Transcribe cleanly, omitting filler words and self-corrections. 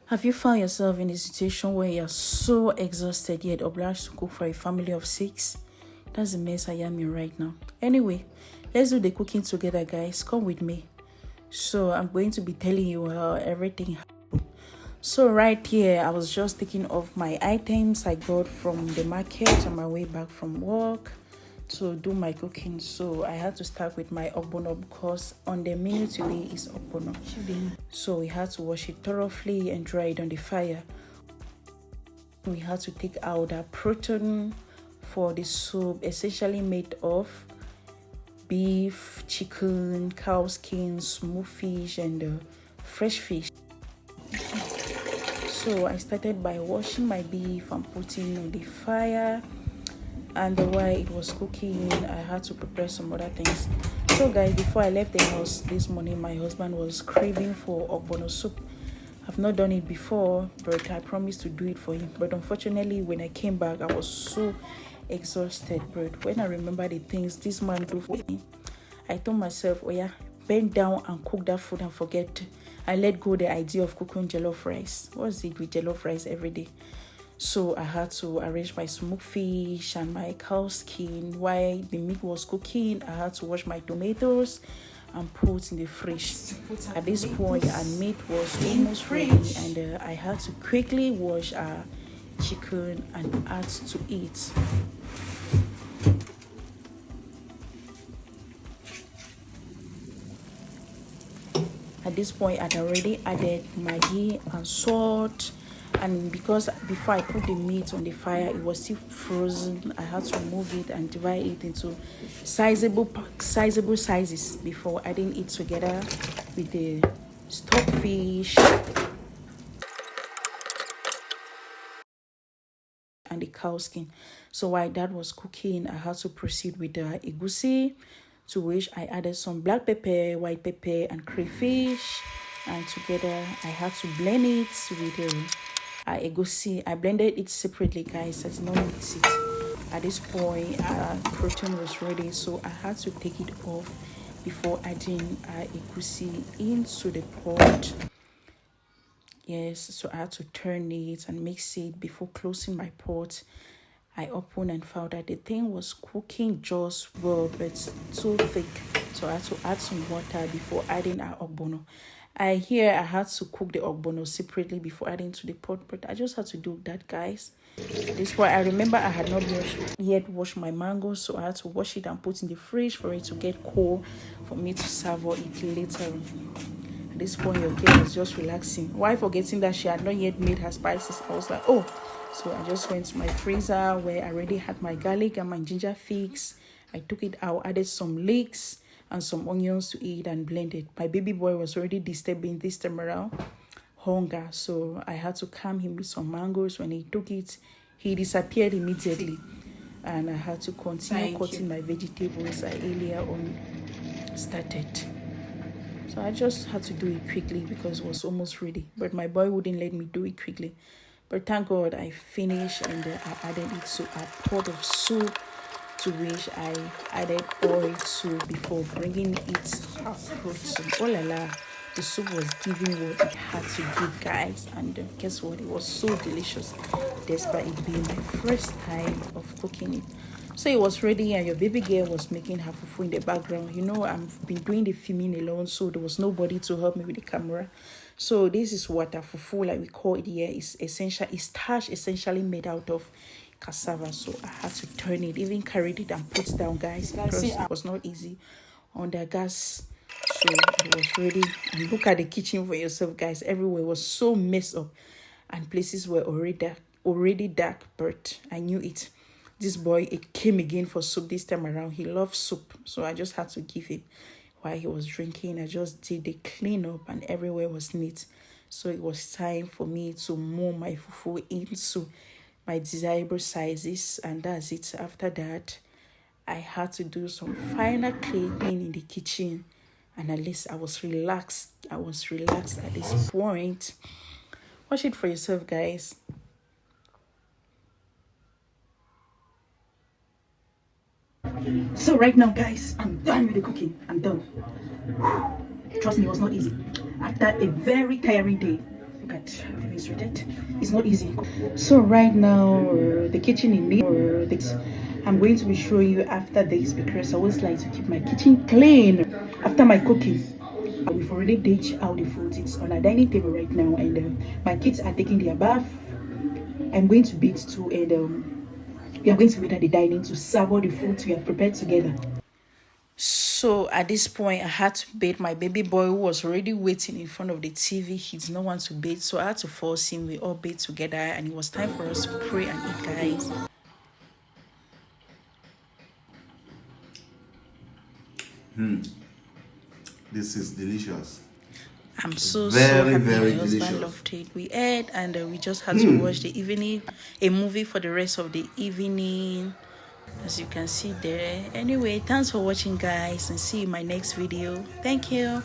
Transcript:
Have you found yourself in a situation where you're so exhausted yet obliged to cook for a family of 6? That's the mess I am in right now. Anyway, let's do the cooking together, guys. Come with me. So I'm going to be telling you how everything happened. So right here, I was just taking off my items I got from the market on my way back from work to do my cooking. So I had to start with my ogbono because on the menu today is ogbono. So we had to wash it thoroughly and dry it on the fire. We had to take out our protein for the soup, essentially made of beef, chicken, cow skin, smoked fish, and fresh fish. So I started by washing my beef and putting on the fire, and while it was cooking I had to prepare some other things. So guys, before I left the house this morning, my husband was craving for ogbono soup. I've not done it before, but I promised to do it for him. But unfortunately, when I came back, I was so exhausted. But when I remember the things this man do for me, I told myself, oh yeah, bend down and cook that food and forget. I let go the idea of cooking jollof rice. What's it with jollof rice every day? So I had to arrange my smoked fish and my cow skin. While the meat was cooking, I had to wash my tomatoes and put in the fridge. At this point, our meat was almost ready, and I had to quickly wash our chicken and add to it. At this point, I'd already added maggi and salt, and because before I put the meat on the fire, it was still frozen, I had to move it and divide it into sizable sizes before adding it together with the stockfish and the cow skin. So while that was cooking, I had to proceed with the egusi, to which I added some black pepper, white pepper, and crayfish, and together I had to blend it with the egusi. I blended it separately, guys. I did not mix it. At this point, protein was ready, so I had to take it off before adding egusi into the pot. Yes, so I had to turn it and mix it before closing my pot. I opened and found that the thing was cooking just well, but too thick. So I had to add some water before adding our ogbono. I had to cook the ogbono separately before adding to the pot, but I just had to do that, guys. This point, I remember I had not yet washed my mango, so I had to wash it and put in the fridge for it to get cold for me to savour it later. At this point, your girl was just relaxing. Why forgetting that she had not yet made her spices? I was like, oh. So I just went to my freezer where I already had my garlic and my ginger fix. I took it out, added some leeks and some onions to it and blended. My baby boy was already disturbing this time around, hunger. So I had to calm him with some mangoes. When he took it, he disappeared immediately. And I had to continue cutting my vegetables I earlier on started. So I just had to do it quickly because it was almost ready. But my boy wouldn't let me do it quickly. But thank God I finished, and I added it to a pot of soup, to which I added oil to before bringing it across. Oh la la, the soup was giving what it had to give, guys. And guess what? It was so delicious, despite it being my first time of cooking it. So it was ready, and your baby girl was making her fufu in the background. You know, I've been doing the filming alone, so there was nobody to help me with the camera. So this is what a fufu, like we call it here, is essential. It's starch essentially made out of cassava. So I had to turn it, even carried it and put it down, guys, because it was not easy on the gas. So it was ready. And look at the kitchen for yourself, guys. Everywhere was so messed up, and places were already dark, but I knew it. This boy, it came again for soup this time around. He loves soup, so I just had to give him. While he was drinking, I just did the cleanup and everywhere was neat. So it was time for me to mold my fufu into my desirable sizes, and that's it. After that, I had to do some final cleaning in the kitchen, and at least I was relaxed. At this point. Watch it for yourself, guys. So right now, guys, I'm done with the cooking. I'm done. Trust me, it was not easy. After a very tiring day, look at that is rated. It's not easy. So right now, the kitchen in this, I'm going to be showing you after this because I always like to keep my kitchen clean after my cooking. We've already dished out the food. It's on our dining table right now, and my kids are taking their bath. I'm going to beat too, and we are going to meet at the dining to serve all the food we have prepared together. So at this point, I had to bathe my baby boy who was already waiting in front of the TV. He did not want to bathe, so I had to force him. We all bathed together, and it was time for us to pray and eat, guys. This is delicious. I'm so Very, happy. very My husband delicious. loved it. We ate, and we just had to watch a movie for the rest of the evening, as you can see there. Anyway, thanks for watching, guys, and see you in my next video. Thank you.